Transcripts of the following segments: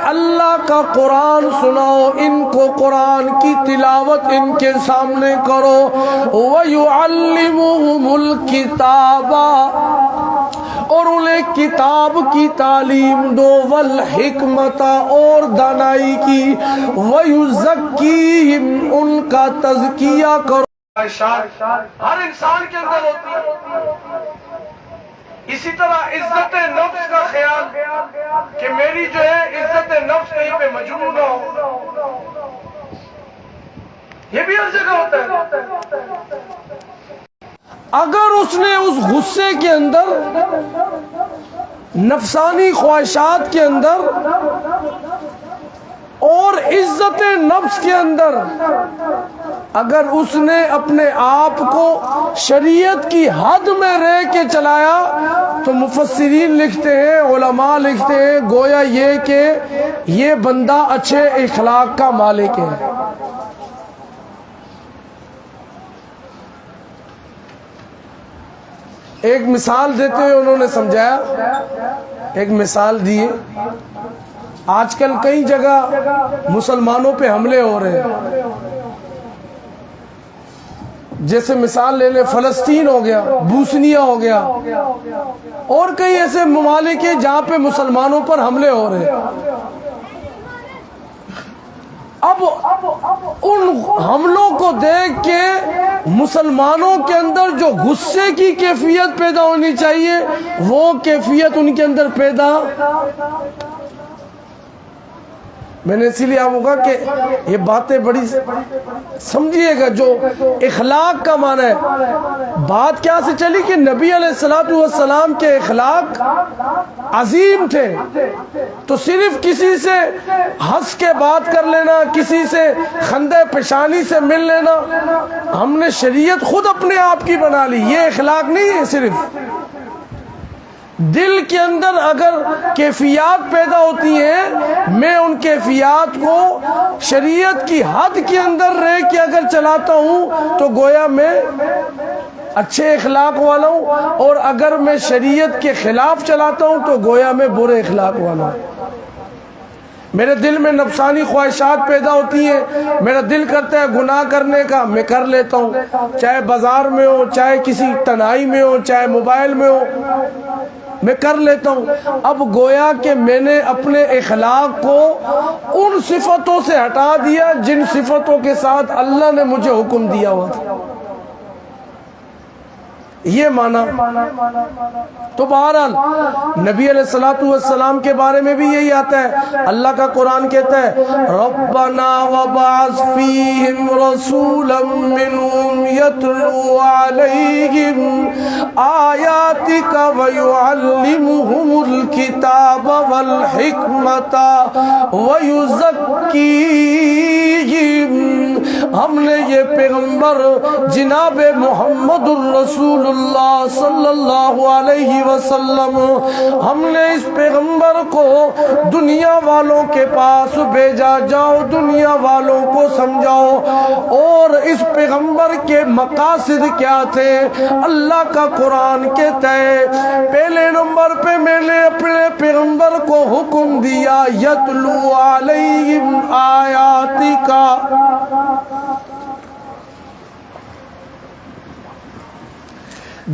اللہ کا قرآن سناؤ، ان کو قرآن کی تلاوت ان کے سامنے کرو، وَيُعَلِّمُهُمُ الْكِتَابَ، اور انہیں کتاب کی تعلیم دو، والحکمت، اور دانائی کی، وَيُزَكِّيهِمْ، ان کا تزکیہ کرو۔ ہر انسان کے اندر ہوتی ہے، اسی طرح عزت نفس کا خیال کہ میری جو ہے عزت نفس کہیں پہ مجروح نہ ہو، یہ بھی ہر جگہ ہوتا ہے۔ اگر اس نے اس غصے کے اندر، نفسانی خواہشات کے اندر اور عزت نفس کے اندر اگر اس نے اپنے آپ کو شریعت کی حد میں رہ کے چلایا تو مفسرین لکھتے ہیں، علماء لکھتے ہیں، گویا یہ کہ یہ بندہ اچھے اخلاق کا مالک ہے۔ ایک مثال دیتے ہوئے انہوں نے سمجھایا، ایک مثال دی، آج کل کئی جگہ مسلمانوں پہ حملے ہو رہے ہیں، جیسے مثال لے لیں فلسطین ہو گیا، بوسنیا ہو گیا، اور کئی ایسے ممالک ہیں جہاں پہ مسلمانوں پر حملے ہو رہے ہیں۔ اب ان حملوں کو دیکھ کے مسلمانوں کے اندر جو غصے کی کیفیت پیدا ہونی چاہیے وہ کیفیت ان کے اندر پیدا، میں نے اسی لیے آپ کو کہا کہ یہ باتیں بڑی سمجھیے گا، جو اخلاق کا معنی ہے۔ بات کیا سے چلی کہ نبی علیہ السلام کے اخلاق عظیم تھے، تو صرف کسی سے ہنس کے بات کر لینا، کسی سے خندے پیشانی سے مل لینا، ہم نے شریعت خود اپنے آپ کی بنا لی، یہ اخلاق نہیں ہے۔ صرف دل کے اندر اگر کیفیات پیدا ہوتی ہیں، میں ان کیفیات کو شریعت کی حد کے اندر رہ کے اگر چلاتا ہوں تو گویا میں اچھے اخلاق والا ہوں، اور اگر میں شریعت کے خلاف چلاتا ہوں تو گویا میں برے اخلاق والا ہوں۔ میرے دل میں نفسانی خواہشات پیدا ہوتی ہیں، میرا دل کرتا ہے گناہ کرنے کا، میں کر لیتا ہوں، چاہے بازار میں ہو، چاہے کسی تنہائی میں ہو، چاہے موبائل میں ہو، میں کر لیتا ہوں۔ اب گویا کہ میں نے اپنے اخلاق کو ان صفتوں سے ہٹا دیا جن صفتوں کے ساتھ اللہ نے مجھے حکم دیا ہوا تھا، یہ معنی۔ تو بہرحال نبی علیہ السلام کے بارے میں بھی یہی آتا ہے، اللہ کا قرآن کہتا ہے ربنا وبعث فیہم رسولا منہم یتلو علیہم آیاتک ویعلمہم الکتاب والحکمت ویزکیہم، ہم نے یہ پیغمبر جناب محمد الرسول اللہ صلی اللہ علیہ وسلم، ہم نے اس پیغمبر کو دنیا والوں کے پاس بھیجا، جاؤ دنیا والوں کو سمجھاؤ۔ اور اس پیغمبر کے مقاصد کیا تھے؟ اللہ کا قرآن کہتا ہے پہلے نمبر پہ میں نے اپنے پیغمبر کو حکم دیا یتلو علیہم آیاتی کا،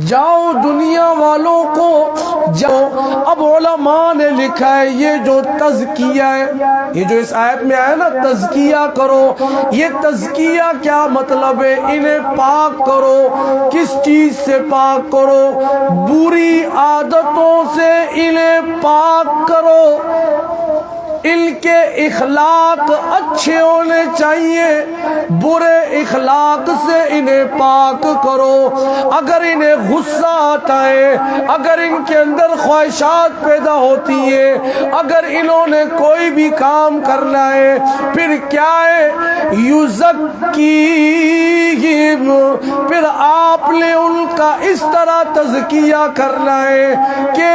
جاؤ دنیا والوں کو جاؤ۔ اب علماء نے لکھا ہے یہ جو تزکیہ ہے، یہ جو اس آیت میں آیا نا تزکیہ کرو، یہ تزکیہ کیا مطلب ہے؟ انہیں پاک کرو۔ کس چیز سے پاک کرو؟ بری عادتوں سے انہیں پاک کرو، ان کے اخلاق اچھے ہونے چاہیے، برے اخلاق سے انہیں پاک کرو۔ اگر انہیں غصہ آتا ہے، اگر ان کے اندر خواہشات پیدا ہوتی ہیں، اگر انہوں نے کوئی بھی کام کرنا ہے، پھر کیا ہے؟ یزکیہم، پھر آپ نے ان کا اس طرح تزکیہ کرنا ہے کہ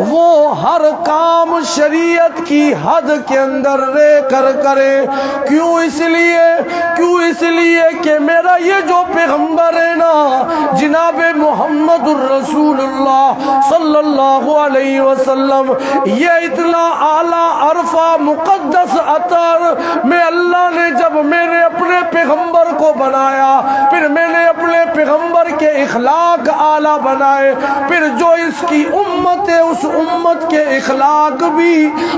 وہ ہر کام شریعت کی حد حد کے اندر رہ کر کرے. کیوں؟ اس لیے کہ میرا یہ جو پیغمبر ہے نا جناب محمد الرسول اللہ صلی اللہ علیہ وسلم، یہ اتنا اعلیٰ عرفہ مقدس عطر میں اللہ نے جب میرے اپنے پیغمبر کو بنایا، پھر میں نے اپنے پیغمبر کے اخلاق اعلیٰ بنائے، پھر جو اس کی امت ہے اس امت کے اخلاق بھی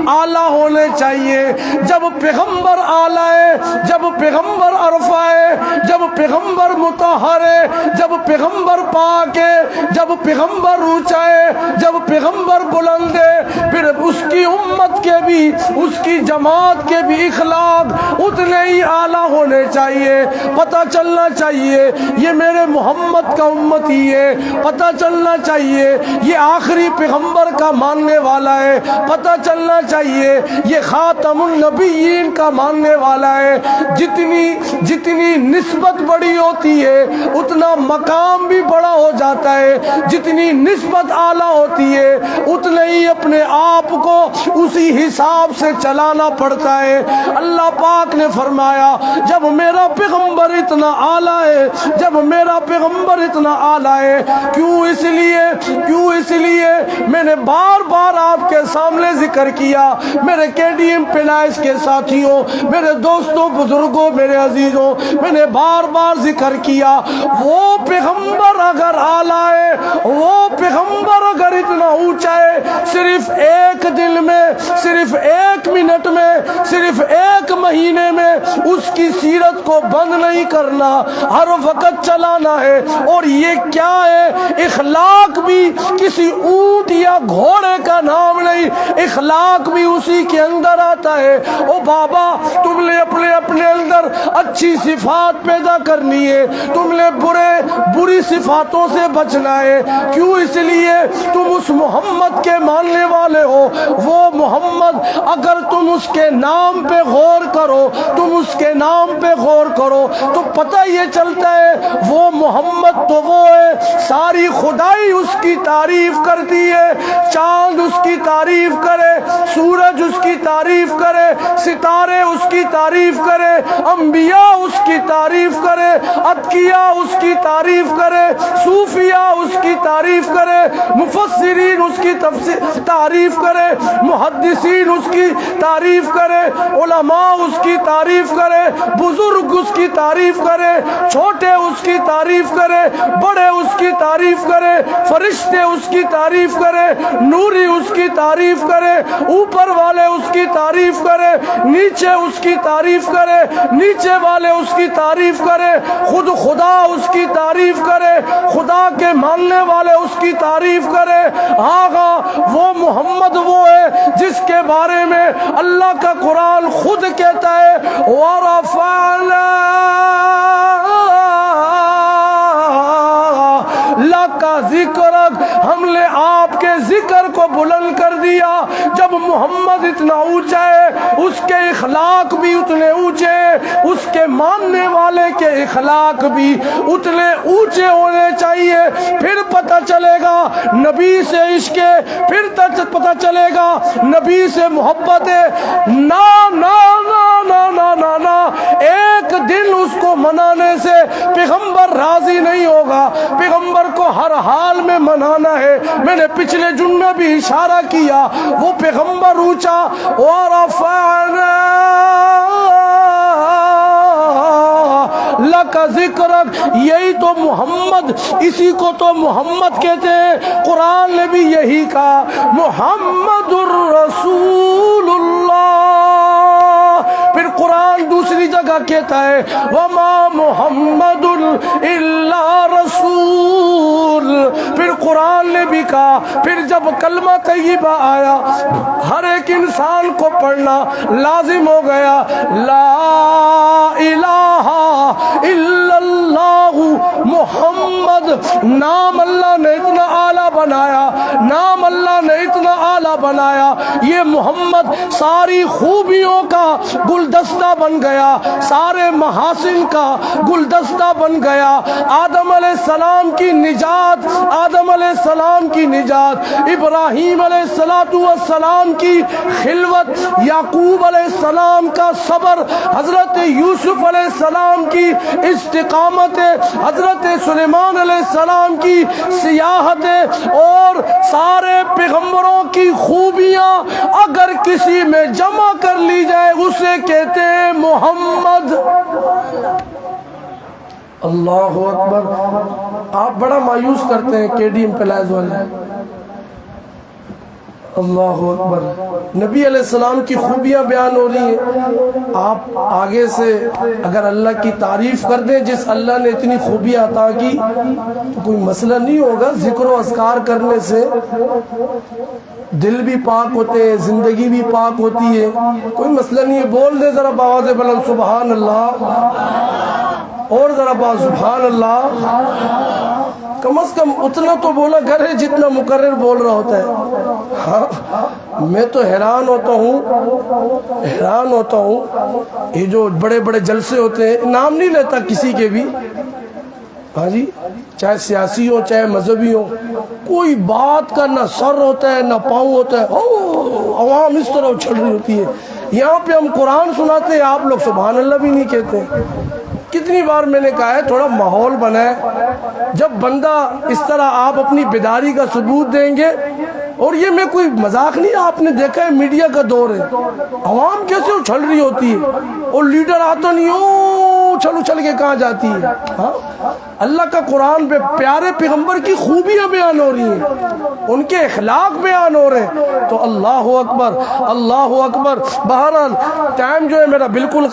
اعلیٰ ہونے چاہیے. جب پیغمبر اعلیٰ ہے، جب پیغمبر عرفہ ہے، جب پیغمبر مطہر ہے، جب پیغمبر پاک ہے، جب پیغمبر اونچا ہے، جب پیغمبر بلند ہے، پھر اس کی امت کے بھی، اس کی جماعت کے بھی اخلاق اتنے ہی اعلیٰ ہونے چاہیے. پتہ چلنا چاہیے یہ میرے محمد کا امتی ہے، پتہ چلنا چاہیے یہ آخری پیغمبر کا ماننے والا ہے، پتہ چلنا چاہیے یہ خاتم النبیین کا ماننے والا ہے. جتنی نسبت بڑی ہوتی ہے اتنا مقام بھی بڑا ہو جاتا ہے، جتنی نسبت اعلیٰ ہوتی ہے اتنے ہی اپنے آپ کو اسی حساب سے چلانا پڑتا ہے. اللہ پاک نے فرمایا جب میرا پیغمبر اتنا اعلیٰ ہے، جب میرا پیغمبر اتنا اعلیٰ ہے، کیوں؟ اس لیے میں نے بار بار آپ کے سامنے ذکر کیا، میرے KDM پلائس کے ساتھیوں، میرے دوستوں، بزرگوں، میرے عزیزوں، میں نے بار بار ذکر کیا وہ پیغمبر اگر اعلیٰ ہے، وہ پیغمبر اگر اتنا اونچا ہے، صرف ایک دن میں، صرف ایک منٹ میں، صرف ایک مہینے میں اس کی سیرت کو بند نہیں کرنا، ہر وقت چلانا ہے. اور یہ کیا ہے؟ اخلاق بھی کسی اونٹ یا گھوڑے کا نام نہیں، اخلاق بھی اسی کے اندر آتا ہے. او بابا تم نے اپنے اندر اچھی صفات پیدا کرنی ہے، تم نے بری صفاتوں سے بچنا ہے. کیوں؟ اس لیے تم اس محمد کے ماننے والے ہو. وہ محمد اگر تم اس کے نام پہ غور کرو، تم اس کے نام پہ غور کرو تو پتہ یہ چلتا ہے وہ محمد تو وہ ہے، ساری خدائی اس کی تعریف کرتی ہے. چاند اس کی تعریف کرے، سورج اس کی تعریف کرے، ستارے اس کی تعریف کرے، انبیاء اس کی تعریف کرے، اتقیاء اس کی تعریف کرے، صوفیاء اس کی تعریف کرے، مفسرین اس کی تعریف کرے، محدثین اس کی تعریف کرے، علماء اس کی تعریف کرے، بزرگ اس کی تعریف کرے، چھوٹے اس کی تعریف کرے، بڑے اس کی تعریف کرے، فرشتے اس کی تعریف کرے، نوری اس کی تعریف کرے، اوپر والے اس کی تعریف کرے، نیچے اس کی تعریف کرے، نیچے والے اس کی تعریف کرے، خود خدا اس کی تعریف کرے، خدا کے ماننے والے اس کی تعریف کرے. آغا وہ محمد وہ ہے جس کے بارے میں اللہ کا قرآن خود کہتا ہے وَرَفَعْنَا لَكَ ذِكْرَكَ، ہم نے آپ کے ذکر کو بلند کر دیا. جب محمد اتنا اونچا ہے اس کے اخلاق بھی اتنے اونچے، اس کے ماننے والے کے اخلاق بھی اتنے اونچے ہونے چاہیے. پھر پتہ چلے گا نبی سے عشق ہے، پھر پتہ چلے گا نبی سے محبت ہے. نا نا نا نا نا نا نا ایک دن اس کو منانے سے پیغمبر راضی نہیں ہوگا، پیغمبر کو ہر حال میں منانا ہے. میں نے پچھلے جمعے میں بھی اشارہ کیا وہ پیغمبر اونچا وَرَفَعْنَا لَكَ ذِكْرَكَ، یہی تو محمد، اسی کو تو محمد کہتے ہیں. قرآن نے بھی یہی کہا محمد الرسول اللہ. پھر قرآن دوسری جگہ کہتا ہے وَمَا مُحَمَّدٌ إِلَّا رَسُولٌ. پھر قرآن نے بھی کہا، پھر جب کلمہ طیبہ آیا ہر ایک انسان کو پڑھنا لازم ہو گیا. لا الہ الا اللہ محمد، نام اللہ نے اتنا اعلیٰ بنایا، نام اللہ نے اتنا اعلیٰ بنایا. یہ محمد ساری خوبیوں کا گلدستہ بن گیا، سارے محاسن کا گلدستہ بن گیا. آدم علیہ السلام کی نجات، آدم علیہ السلام کی نجات، ابراہیم علیہ السلام کی خلوت، یعقوب علیہ السلام کا صبر، حضرت یوسف علیہ السلام کی استقامت، حضرت سلیمان علیہ السلام کی سیاحت، اور سارے پیغمبروں کی خوبیاں اگر کسی میں جمع کر لی جائے اسے کہتے ہیں محمد۔ اللہ اکبر۔ آپ بڑا مایوس کرتے ہیں کے ڈی ایم پلائز والے، اللہ اکبر۔ نبی علیہ السلام کی خوبیاں بیان ہو رہی ہیں، آپ آگے سے اگر اللہ کی تعریف کر دیں جس اللہ نے اتنی خوبیاں عطا کی تو کوئی مسئلہ نہیں ہوگا۔ ذکر و اذکار کرنے سے دل بھی پاک ہوتے ہیں، زندگی بھی پاک ہوتی ہے، کوئی مسئلہ نہیں ہے۔ بول دے ذرا بآواز بلند سبحان اللہ، اور ذرا با سبحان اللہ، کم از کم اتنا تو بولا کرے جتنا مقرر بول رہا ہوتا ہے۔ ہاں میں تو حیران ہوتا ہوں یہ جو بڑے بڑے جلسے ہوتے ہیں، نام نہیں لیتا کسی کے بھی، ہاں جی، چاہے سیاسی ہو چاہے مذہبی ہو، کوئی بات کا نہ سر ہوتا ہے نہ پاؤں ہوتا ہے، عوام اس طرح اچھل رہی ہوتی ہے۔ یہاں پہ ہم قرآن سناتے ہیں، آپ لوگ سبحان اللہ بھی نہیں کہتے۔ کتنی بار میں نے کہا ہے تھوڑا ماحول بنائے، جب بندہ اس طرح آپ اپنی بیداری کا ثبوت دیں گے، اور یہ میں کوئی مذاق نہیں، آپ نے دیکھا ہے میڈیا کا دور ہے، عوام کیسے اچھل رہی ہوتی ہے اور لیڈر آتا نہیں اچھل کے کہاں جاتی ہے۔ ہاں اللہ کا قرآن پہ پیارے پیغمبر کی خوبیاں بیان ہو رہی ہیں، ان کے اخلاق بیان ہو رہے ہیں، تو اللہ اکبر اللہ اکبر۔ بہرحال ٹائم جو ہے میرا بالکل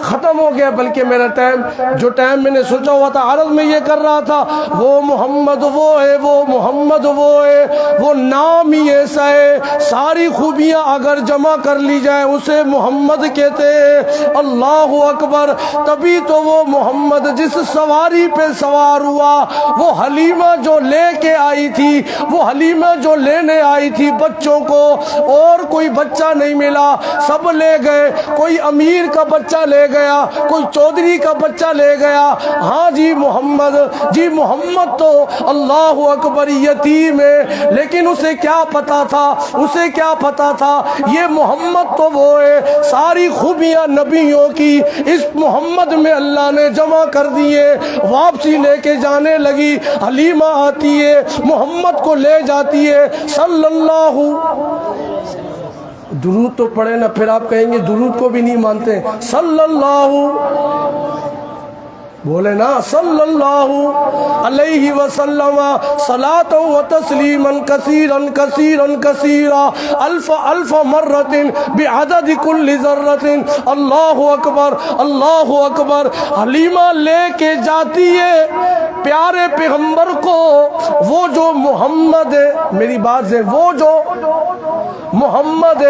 ختم ہو گیا، بلکہ میرا جو ٹائم میں نے سوچا ہوا تھا عرض میں یہ کر رہا تھا، وہ محمد وہ ہے، وہ محمد وہ ہے، وہ نام ہی ایسا ہے، ساری خوبیاں اگر جمع کر لی جائے اسے محمد کہتے ہیں۔ اللہ اکبر۔ تبھی تو وہ محمد جس سواری پہ سوار ہوا، وہ حلیمہ جو لے کے آئی تھی، وہ حلیمہ جو لینے آئی تھی بچوں کو، اور کوئی بچہ نہیں ملا، سب لے گئے، کوئی امیر کا بچہ لے گیا، کوئی چودھری کا بچہ لے گیا، ہاں جی محمد تو اللہ اکبر یتیم ہے، لیکن اسے کیا پتا تھا یہ محمد تو وہ ہے، ساری خوبیاں نبیوں کی اس محمد میں اللہ نے جمع کر دیے۔ واپسی لے کے جانے لگی، حلیمہ آتی ہے، محمد کو لے جاتی ہے، صلی اللہ۔ درود تو پڑھے نا، پھر آپ کہیں گے درود کو بھی نہیں مانتے، صلی اللہ، بولے نا صلی اللہ علیہ وسلم، صلاۃ و تسلیما کثیرا کثیرا کثیرا، الف الف مرۃ بعدد کل ذرۃ۔ اللہ اکبر اللہ اکبر۔ حلیمہ لے کے جاتی ہے پیارے پیغمبر کو، وہ جو محمد ہے، میری بات سے، وہ جو محمد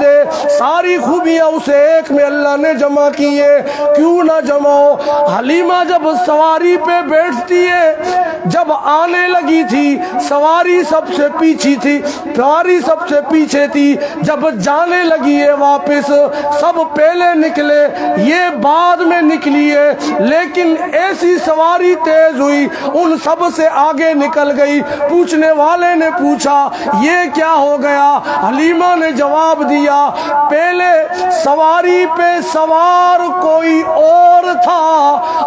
ہے، ساری خوبیاں اسے ایک میں اللہ نے جمع کی ہے، کیوں نہ جمع ہو۔ حلیمہ جب سواری پہ بیٹھتی ہے، جب آنے لگی تھی سواری سب سے پیچھے تھی، جب جانے لگی ہے واپس، سب پہلے نکلے، یہ بعد میں نکلی ہے، لیکن ایسی سواری تیز ہوئی ان سب سے آگے نکل گئی۔ پوچھنے والے نے پوچھا یہ کیا ہو گیا؟ حلیمہ نے جواب دیا، پہلے سواری پہ سوار کوئی اور تھا،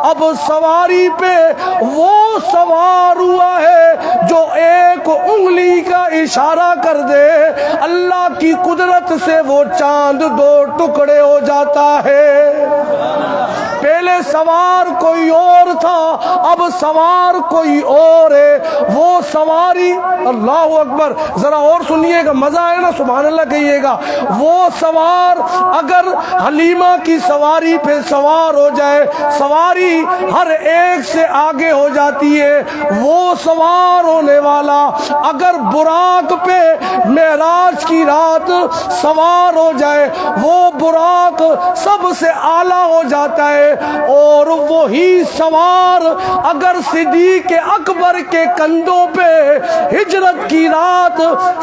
اب سواری پہ وہ سوار ہوا ہے جو ایک انگلی کا اشارہ کر دے، اللہ کی قدرت سے وہ چاند دو ٹکڑے ہو جاتا ہے۔ پہلے سوار کوئی اور تھا، اب سوار کوئی اور ہے، وہ سواری، اللہ اکبر، ذرا اور سنیے گا، مزہ آئے نا سبحان اللہ کہیے گا۔ وہ سوار اگر حلیمہ کی سواری پہ سوار ہو جائے، سواری ہر ایک سے آگے ہو جاتی ہے، وہ سوار ہونے والا اگر براق پہ معراج کی رات سوار ہو جائے، وہ براق سب سے اعلیٰ ہو جاتا ہے، اور وہی سوار اگر صدیق اکبر کے کندھوں پہ ہجرت کی رات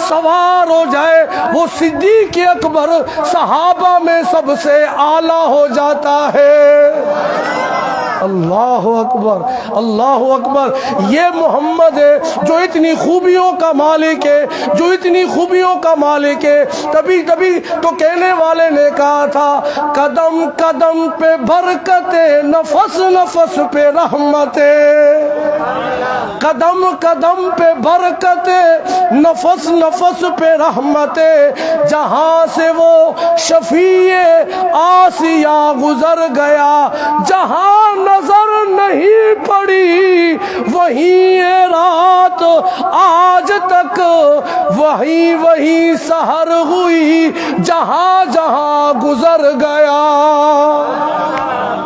سوار ہو جائے، وہ صدیق اکبر صحابہ میں سب سے اعلیٰ ہو جاتا ہے۔ اللہ اکبر اللہ اکبر. یہ محمد ہے جو اتنی خوبیوں کا مالک ہے, جو اتنی خوبیوں کا مالک ہے. تبھی تو کہنے والے نے کہا تھا قدم قدم پہ برکتیں, نفس نفس پہ رحمتیں. قدم قدم پہ برکتیں, نفس نفس پہ رحمتیں. جہاں سے وہ شفیع آسیہ گزر گیا, جہاں نظر نہیں پڑی وہیں یہ رات آج تک, وہیں سحر ہوئی جہاں جہاں گزر گیا.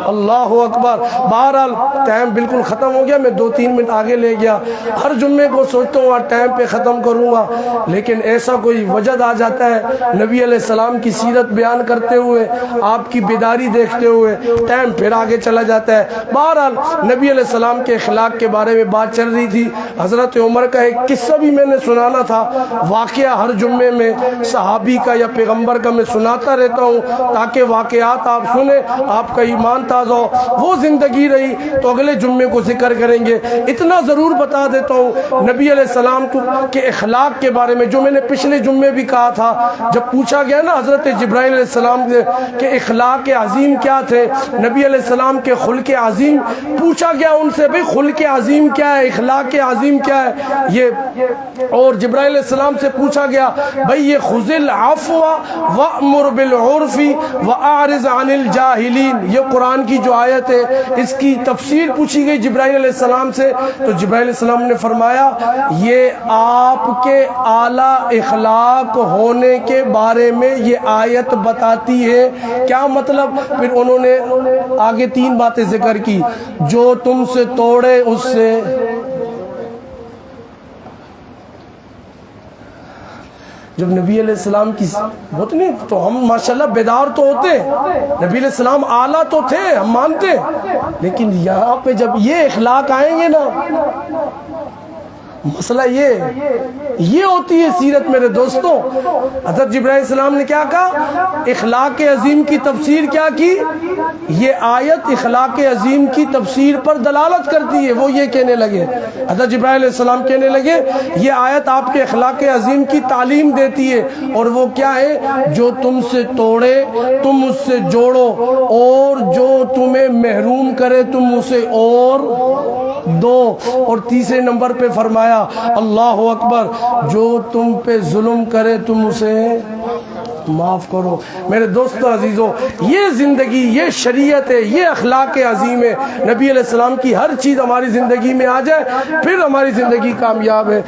اللہ اکبر. بہرحال ٹائم بالکل ختم ہو گیا, میں 2-3 منٹ آگے لے گیا. ہر جمعے کو سوچتا ہوں ٹائم پہ ختم کروں گا, لیکن ایسا کوئی وجد آ جاتا ہے. نبی علیہ السلام کی سیرت بیان کرتے ہوئے, آپ کی بیداری دیکھتے ہوئے ٹائم پھر آگے چلا جاتا ہے. بہرحال نبی علیہ السلام کے اخلاق کے بارے میں بات چل رہی تھی. حضرت عمر کا ایک قصہ بھی میں نے سنانا تھا. واقعہ ہر جمعے میں صحابی کا یا پیغمبر کا میں سناتا رہتا ہوں تاکہ واقعات آپ سنیں, آپ کا ایمان تازہ ہو. وہ زندگی رہی تو اگلے جمعے کو ذکر کریں گے. اتنا ضرور بتا دیتا ہوں نبی علیہ السلام کے اخلاق کے بارے میں, جو میں نے پچھلے جمعے بھی کہا تھا. جب پوچھا گیا نا حضرت جبرائیل علیہ السلام کے اخلاق عظیم کیا تھے, نبی علیہ السلام کے خلق عظیم پوچھا گیا ان سے, بھئی خلق عظیم کیا ہے, اخلاق عظیم کیا ہے یہ. اور جبرائیل علیہ السلام سے پوچھا گیا بھئی یہ خذ العفو وأمر بالعرف وأعرض عن الجاہلین, یہ قرآن کی جو آیت ہے اس کی تفسیر پوچھی گئی جبرائیل علیہ السلام سے. تو جبرائیل علیہ السلام نے فرمایا یہ آپ کے اعلیٰ اخلاق ہونے کے بارے میں یہ آیت بتاتی ہے. کیا مطلب؟ پھر انہوں نے آگے 3 باتیں ذکر کی. جو تم سے توڑے اس سے, جب نبی علیہ السلام کی ہوتے نہیں تو ہم ماشاءاللہ بیدار تو ہوتے, نبی علیہ السلام اعلیٰ تو تھے ہم مانتے, لیکن یہاں پہ جب یہ اخلاق آئیں گے نا, مسئلہ یہ ہوتی ہے سیرت میرے دوستوں. حضرت جبرائیل علیہ السلام نے کیا کہا, اخلاق عظیم کی تفسیر کیا کی, یہ آیت اخلاق عظیم کی تفسیر پر دلالت کرتی ہے. وہ یہ کہنے لگے, حضرت جبرائیل علیہ السلام کہنے لگے یہ آیت آپ کے اخلاق عظیم کی تعلیم دیتی ہے. اور وہ کیا ہے, جو تم سے توڑے تم اس سے جوڑو, اور جو تمہیں محروم کرے تم اسے اور دو. اور تیسرے نمبر پہ فرمایا اللہ اکبر, جو تم پہ ظلم کرے تم اسے معاف کرو. میرے دوستو عزیزو, یہ زندگی, یہ شریعت ہے, یہ اخلاق عظیم ہے. نبی علیہ السلام کی ہر چیز ہماری زندگی میں آ جائے پھر ہماری زندگی کامیاب ہے.